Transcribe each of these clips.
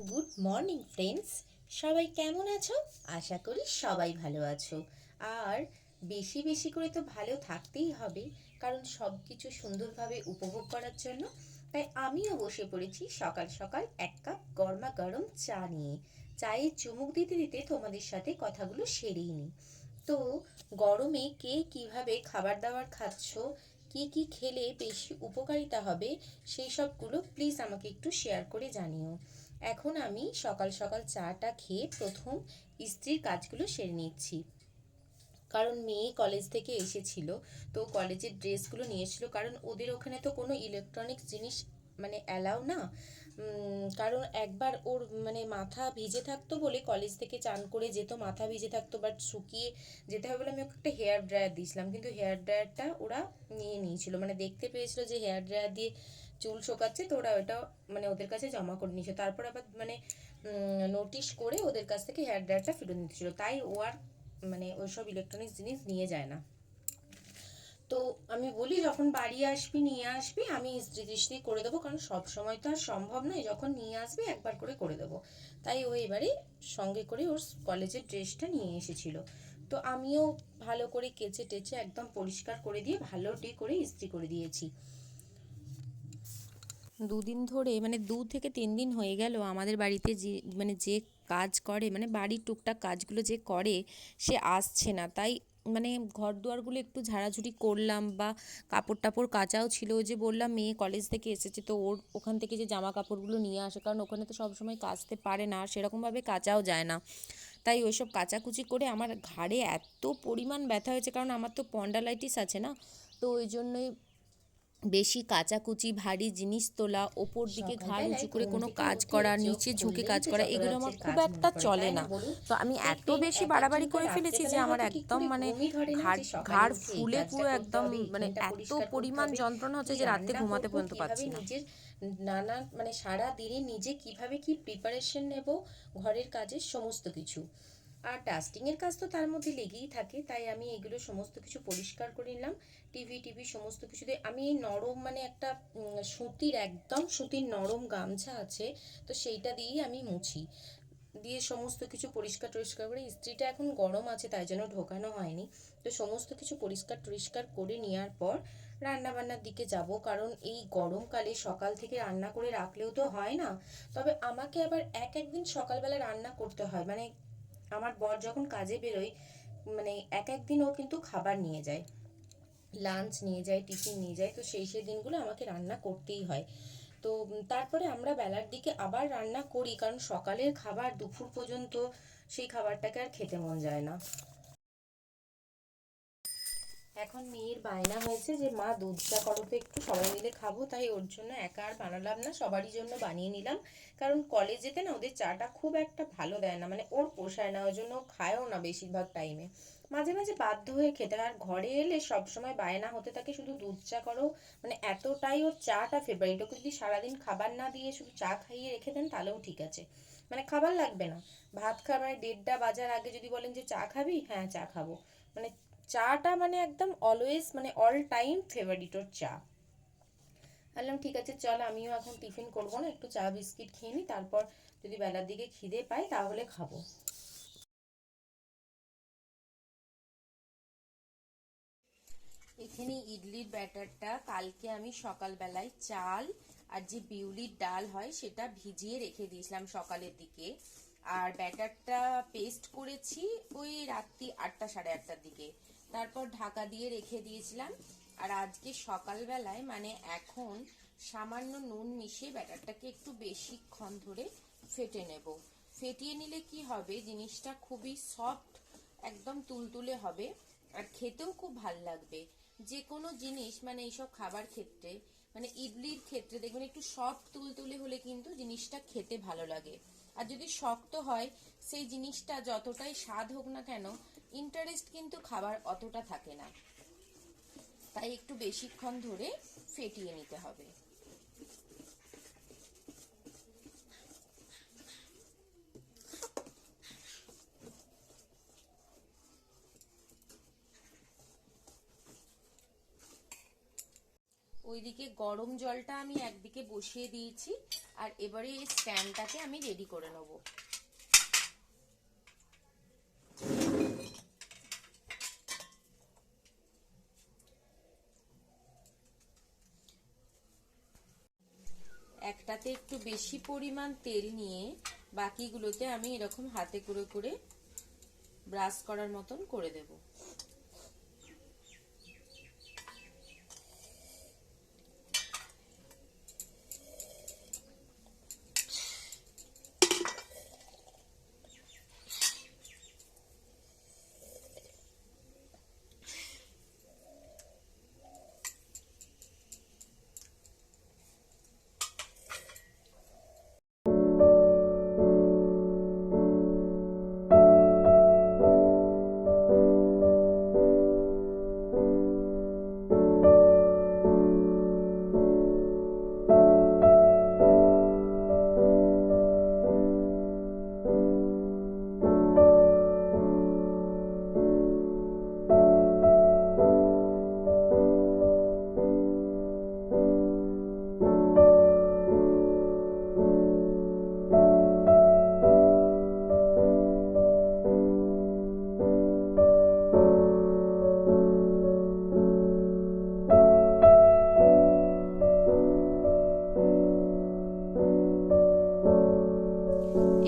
Good morning friends, সবাই কেমন আছো? আশা করি সবাই ভালো আছো। আর বেশি বেশি করে তো ভালো থাকতেই হবে, কারণ সব কিছু সুন্দরভাবে উপভোগ করার জন্য। তাই আমিও বসে পড়েছি সকাল সকাল এক কাপ গরমা গরম চা নিয়ে। চায়ে চুমুক দিতে দিতে তোমাদের সাথে কথাগুলো সেরেই নিই। তো গরমে কে কিভাবে খাবার দাবার খাচ্ছ, কি কি খেলে বেশি উপকারিতা হবে, সেই সবগুলো প্লিজ আমাকে একটু শেয়ার করে জানিও। এখন আমি সকাল সকাল চাটা খেয়ে প্রথম ইস্ত্রির কাজগুলো সেরে নিচ্ছি, কারণ মেয়ে কলেজ থেকে এসেছিল। তো কলেজের ড্রেসগুলো নিয়ে এসেছিলো, কারণ ওদের ওখানে তো কোনো ইলেকট্রনিক্স জিনিস মানে অ্যালাউ না। কারণ একবার ওর মানে মাথা ভিজে থাকতো বলে কলেজ থেকে চান করে যেত, মাথা ভিজে থাকতো, বাট শুকিয়ে যেতে হবে বলে আমি ওকে একটা হেয়ার ড্রায়ার দিয়েছিলাম, কিন্তু হেয়ার ড্রায়ারটা ওরা নিয়ে নিয়েছিল, মানে দেখতে পেয়েছিল যে হেয়ার ড্রায়ার দিয়ে চুল শোকাচ্ছে, তো ওরা ওটা মানে ওদের কাছে জমা করে নিয়েছে। তারপর আবার মানে নোটিশ করে ওদের কাছ থেকে হেয়ার ড্রায়ারটা ফেরত নিতেছিল, তাই ও আর মানে ওইসব ইলেকট্রনিক্স জিনিস নিয়ে যায় না। তো আমি বলি যখন বাড়ি আসবি নিয়ে আসবি, আমি ইস্ত্রি টিস্ত্রি করে দেবো, কারণ সব সময় তো আর সম্ভব নয়, যখন নিয়ে আসবি একবার করে দেবো। তাই ও এবারে সঙ্গে করে ওর কলেজের ড্রেসটা নিয়ে এসেছিল। তো আমিও ভালো করে কেচে টেচে একদম পরিষ্কার করে দিয়ে ভালোটি করে ইস্ত্রি করে দিয়েছি। দুদিন ধরে মানে 2 থেকে 3 দিন হয়ে গেল আমাদের বাড়িতে যে কাজ করে, মানে বাড়ির টুকটাক কাজগুলো যে করে, সে আসছে না। তাই মানে ঘর দুয়ারগুলো একটু ঝাড়াঝুড়ি করলাম, বা কাপড় টাপড় কাচাও ছিল। যে বললাম মেয়ে কলেজ থেকে এসেছে, তো ওর ওখান থেকে যে জামা কাপড়গুলো নিয়ে আসে, কারণ ওখানে তো সবসময় কাচতে পারে না, আর সেরকমভাবে কাচাও যায় না। তাই ওইসব কাচাকুচি করে আমার ঘাড়ে এত পরিমাণ ব্যথা হয়েছে, কারণ আমার তো স্পন্ডালাইটিস আছে না। তো ওই জন্যই বেশি কাচাকুচি, ভারী জিনিস তোলা, ওপর দিকে ঘাড় উঁচু করে কোনো কাজ করা, নিচে ঝুঁকে কাজ করা, এগুলো আমার খুব একটা চলে না। তো আমি এত বেশি বাড়াবাড়ি করে ফেলেছি যে আমার একদম মানে ঘাড় ঘাড় ফুলে পুরো একদম মানে এত পরিমাণ যন্ত্রণা হচ্ছে যে রাত্রে ঘুমাতে পর্যন্ত পারছি না। নিজের নানা মানে সারা দিনে নিজে কিভাবে কি প্রিপারেশন নেব ঘরের কাজের সমস্ত কিছু। আর ডাস্টিংয়ের কাজ তো তার মধ্যে লেগেই থাকে, তাই আমি এগুলো সমস্ত কিছু পরিষ্কার করে নিলাম। টিভি টিভি সমস্ত কিছু দিয়ে আমি এই নরম মানে একটা সুতির একদম সুতির নরম গামছা আছে, তো সেইটা দিয়েই আমি মুছি। দিয়ে সমস্ত কিছু পরিষ্কার টরিষ্কার করে, ইস্ত্রিটা এখন গরম আছে তাই জন্য ঢোকানো হয়নি। তো সমস্ত কিছু পরিষ্কার টরিষ্কার করে নেওয়ার পর রান্না বান্নার দিকে যাব, কারণ এই গরমকালে সকাল থেকে রান্না করে রাখলেও তো হয় না। তবে আমাকে আবার এক একদিন সকালবেলা রান্না করতে হয়, মানে আমার বর যখন কাজে বেরোয়, মানে এক একদিন ও কিন্তু খাবার নিয়ে যায়, লাঞ্চ নিয়ে যায়, টিফিন নিয়ে যায়, তো সেই সেই দিনগুলো আমাকে রান্না করতেই হয়। তো তারপরে আমরা বেলার দিকে আবার রান্না করি, কারণ সকালের খাবার দুপুর পর্যন্ত সেই খাবারটাকে আর খেতে মন যায় না। এখন মেয়ের বায়না হয়েছে যে মা দুধ চা করো তো একটু, সবাই মিলে খাবো, তাই ওর জন্য একা আর বানালাম না, সবারই জন্য বানিয়ে নিলাম। কারণ কলেজেতে না ওদের চাটা খুব একটা ভালো দেয় না, মানে ওর পোষায় না, ওই জন্য খায়ও না বেশিরভাগ টাইমে। মাঝে মাঝে বাধ্য হয়ে খেতে হয়, আর ঘরে এলে সব সময় বায়না হতে থাকে শুধু দুধ চা করো। মানে এতটাই ওর চাটা ফেভারিট, ওকে যদি সারাদিন খাবার না দিয়ে শুধু চা খাইয়ে রেখে দেন তাহলেও ঠিক আছে, মানে খাবার লাগবে না। ভাত খাবার 1:30 বাজার আগে যদি বলেন যে চা খাবি, হ্যাঁ চা খাবো, মানে চাটা মানে একদম অলওয়েজ মানে অল টাইম ফেভারিট ওর চা। বললাম ঠিক আছে চল, আমিও এখন টিফিন করবো না, একটু চা বিস্কিট খেয়ে নিই, তারপর যদি বেলার দিকে খিদে পাই তাহলে খাবো। এখানে ইডলির ব্যাটারটা কালকে আমি সকালবেলায় চাল আর যে বিউলির ডাল হয় সেটা ভিজিয়ে রেখে দিয়েছিলাম সকালের দিকে, আর ব্যাটারটা পেস্ট করেছি ওই রাত্রি 8টা সাড়ে 8টার দিকে, তারপর ঢাকা দিয়ে রেখে দিয়েছিলাম। আর আজকে সকালবেলায় মানে এখন সামান্য নুন মিশিয়ে ব্যাটারটাকে একটু বেশিক্ষণ ধরে ফেটে নেব। ফেটিয়ে নিলে কি হবে, জিনিসটা খুবই সফট, একদম তুলতুলে হবে, আর খেতেও খুব ভাল লাগবে। যে কোনো জিনিস মানে এইসব খাবার ক্ষেত্রে, মানে ইডলির ক্ষেত্রে দেখবেন একটু সফট তুলতুলে হলে কিন্তু জিনিসটা খেতে ভালো লাগে। আর যদি শক্ত হয়, সেই জিনিসটা যতটাই স্বাদ হোক না কেন, ইন্টারেস্ট কিন্তু খাবার অতটা থাকে না। তাই একটু বেশিক্ষণ ধরে ফেটিয়ে নিতে হবে। ওইদিকে গরম জলটা আমি একদিকে বসিয়ে দিয়েছি, আর এবারে এই স্ট্যান্ডটাকে আমি রেডি করে নেব। একটাতে একটু বেশি পরিমাণ তেল নিয়ে বাকিগুলোতে আমি এরকম হাতে করে করে ব্রাশ করার মতন করে দেব।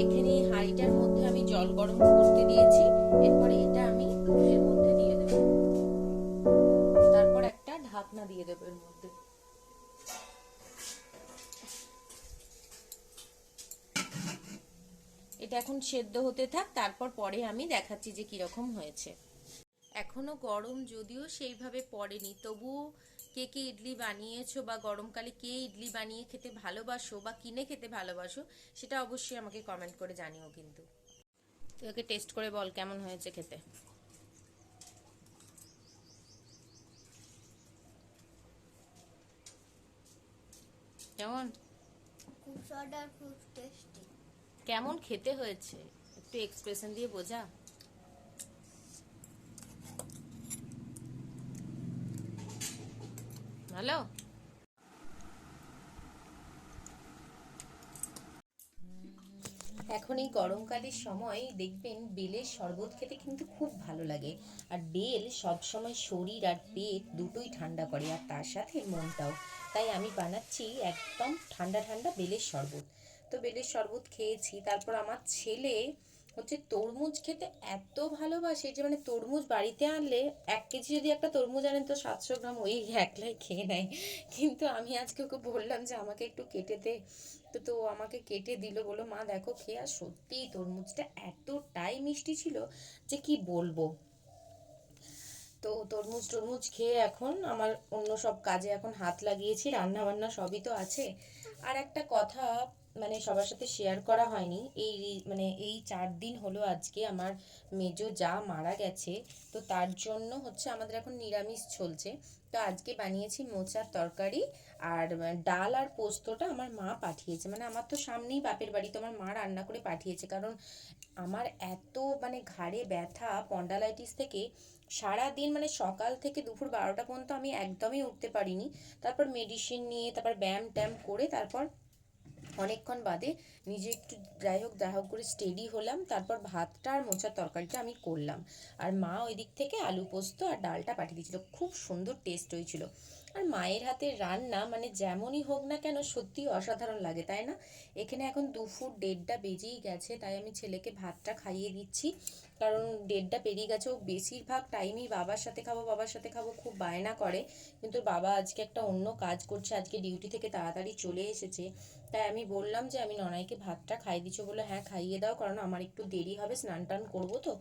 এখানে হাঁড়িটার মধ্যে আমি জল গরম করতে দিয়েছি। এরপরে এটা আমি এর মধ্যে দিয়ে দেব, তারপর একটা ঢাকনা দিয়ে দেব এর মধ্যে। এটা এখন সেদ্ধ হতে থাক, তারপর পরে আমি দেখাচ্ছি যে কিরকম হয়েছে। এখনো গরম যদিও সেইভাবে পড়েনি, তবুও কে কে ইডলি বানিয়েছো বা গরমকালে কে ইডলি বানিয়ে খেতে ভালোবাসো বা কিনে খেতে ভালোবাসো সেটা অবশ্যই আমাকে কমেন্ট করে জানিও। কিন্তু তুই ওকে টেস্ট করে বল কেমন হয়েছে খেতে। কেমন? খুব স্বাদ আর খুব টেস্টি। কেমন খেতে হয়েছে একটু এক্সপ্রেশন দিয়ে বোঝা। ভালো? এখন এই গরমকালের সময় দেখবেন বেলের শরবত খেতে কিন্তু খুব ভালো লাগে। আর বেল সবসময় শরীর আর পেট দুটোই ঠান্ডা করে, আর তার সাথে মনটাও। তাই আমি বানাচ্ছি একদম ঠান্ডা ঠান্ডা বেলের শরবত। তো বেলের শরবত খেয়েছি, তারপর আমার ছেলে হচ্ছে তরমুজ খেতে এত ভালোবাসে যে মানে তরমুজ বাড়িতে আনলে 1 কেজি যদি একটা তরমুজ আনেন তো 700 গ্রাম ওই একলাই খেয়ে নেয়। কিন্তু আমি আজকে ওকে বললাম যে আমাকে একটু কেটে দে, তো তো আমাকে কেটে দিল, বলো মা দেখো খেয়ে। আর সত্যি তরমুজটা এতটাই মিষ্টি ছিল যে কি বলবো। তো তরমুজ টরমুজ খেয়ে এখন আমার অন্য সব কাজে এখন হাত লাগিয়েছি, রান্না বান্না সবই তো আছে। আর একটা কথা মানে সবার সাথে শেয়ার করা হয়নি, এই মানে এই 4 দিন হলো আজকে আমার মেজো যা মারা গেছে। তো তার জন্য হচ্ছে আমাদের এখন নিরামিষ চলছে। তো আজকে বানিয়েছি মোচার তরকারি, আর ডাল আর পোস্তটা আমার মা পাঠিয়েছে। মানে আমার তো সামনেই বাপের বাড়ি, তো আমার মা রান্না করে পাঠিয়েছে। কারণ আমার এত মানে ঘাড়ে ব্যথা পন্ডালাইটিস থেকে সারা দিন মানে সকাল থেকে দুপুর 12টা পর্যন্ত আমি একদমই উঠতে পারিনি। তারপর মেডিসিন নিয়ে তারপর ব্যায়াম ট্যায়াম করে তারপর অনেকক্ষণ বাদে নিজে একটু যাই হোক যা হোক করে স্টেডি হলাম। তারপর ভাতটা আর মোচার তরকারিটা আমি করলাম, আর মা ওই দিক থেকে আলু পোস্ত আর ডালটা পাঠিয়ে দিয়েছিল, খুব সুন্দর টেস্ট হয়েছিল। আর মায়ের হাতের রান্না মানে যেমনই হোক না কেন সত্যিই অসাধারণ লাগে, তাই না? এখানে এখন দুপুর 1:30টা বেজেই গেছে, তাই আমি ছেলেকে ভাতটা খাইয়ে দিচ্ছি। কারণ 1:30টা পেরিয়ে গেছে, ও বেশিরভাগ টাইমই বাবার সাথে খাবো বাবার সাথে খাবো খুব বায়না করে। কিন্তু বাবা আজকে একটা অন্য কাজ করছে, আজকে ডিউটি থেকে তাড়াতাড়ি চলে এসেছে। তাই আমি বললাম যে আমি ননাইকে ভাতটা খাইয়ে দিচ্ছি, বলে হ্যাঁ খাইয়ে দাও, কারণ আমার একটু দেরি হবে, স্নান টান করবো। তো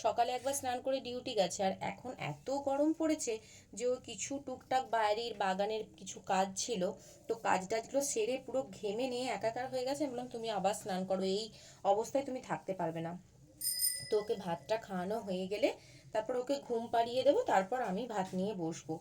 সকালে একবার স্নান করে ডিউটি গেছে, আর এখন এত গরম পড়েছে যে ও কিছু টুকটাক বাইরের বাগানের কিছু কাজ ছিল, তো কাজ টাজগুলো সেরে পুরো ঘেমে নিয়ে একাকার হয়ে গেছে। আমি বললাম তুমি আবার স্নান করো, এই অবস্থায় তুমি থাকতে পারবে না। তো ওকে ভাতটা খাওয়ানো হয়ে গেলে তারপর ওকে ঘুম পাড়িয়ে দেবো, তারপর আমি ভাত নিয়ে বসবো।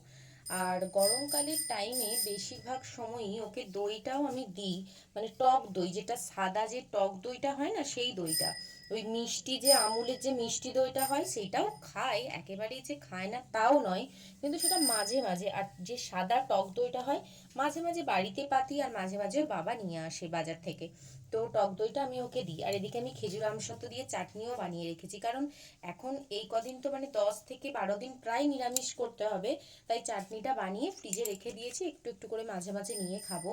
আর গরমকালের টাইমে বেশিরভাগ সময়ই ওকে দইটাও আমি দিই, মানে টক দই, যেটা সাদা যে টক দইটা হয় না সেই দইটা। ওই মিষ্টি যে আমুলের যে মিষ্টি দইটা হয় সেটাও খায়, একেবারেই যে খায় না তাও নয়, কিন্তু সেটা মাঝে মাঝে। আর যে সাদা টক দইটা হয় মাঝে মাঝে বাড়িতে পাতি, আর মাঝে মাঝে ওর বাবা নিয়ে আসে বাজার থেকে। তো টক দইটা আমি ওকে দিই। আর এদিকে আমি খেজুর আমসত্ত্ব দিয়ে চাটনিও বানিয়ে রেখেছি, কারণ এখন এই কদিন তো মানে 10 থেকে 12 দিন প্রায় নিরামিষ করতে হবে, তাই চাটনিটা বানিয়ে ফ্রিজে রেখে দিয়েছি, একটু একটু করে মাঝে মাঝে নিয়ে খাবো।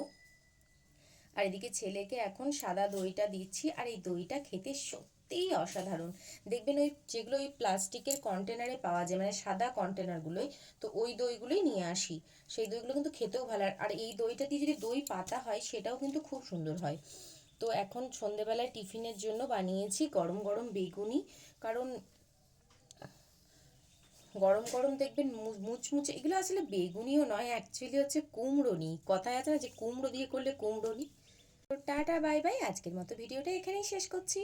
আর এদিকে ছেলেকে এখন সাদা দইটা দিচ্ছি, আর এই দইটা খেতে সত্যিই অসাধারণ। দেখবেন ওই যেগুলো ওই প্লাস্টিকের কন্টেনারে পাওয়া যায়, মানে সাদা কন্টেনারগুলোই, তো ওই দইগুলোই নিয়ে আসি। সেই দইগুলো কিন্তু খেতেও ভালো, আর এই দইটা দিয়ে যদি দই পাতা হয় সেটাও কিন্তু খুব সুন্দর হয়। তো এখন সন্ধেবেলায় টিফিনের জন্য বানিয়েছি গরম গরম বেগুনি, কারণ গরম গরম দেখবেন মুচমুচে, এগুলো আসলে বেগুনিও নয়, অ্যাকচুয়ালি হচ্ছে কুমড়োনি, কথায় আছে না যে কুমড়ো দিয়ে করলে কুমড়োনি। তো টাটা বাই বাই, আজকের মতো ভিডিওটা এখানেই শেষ করছি।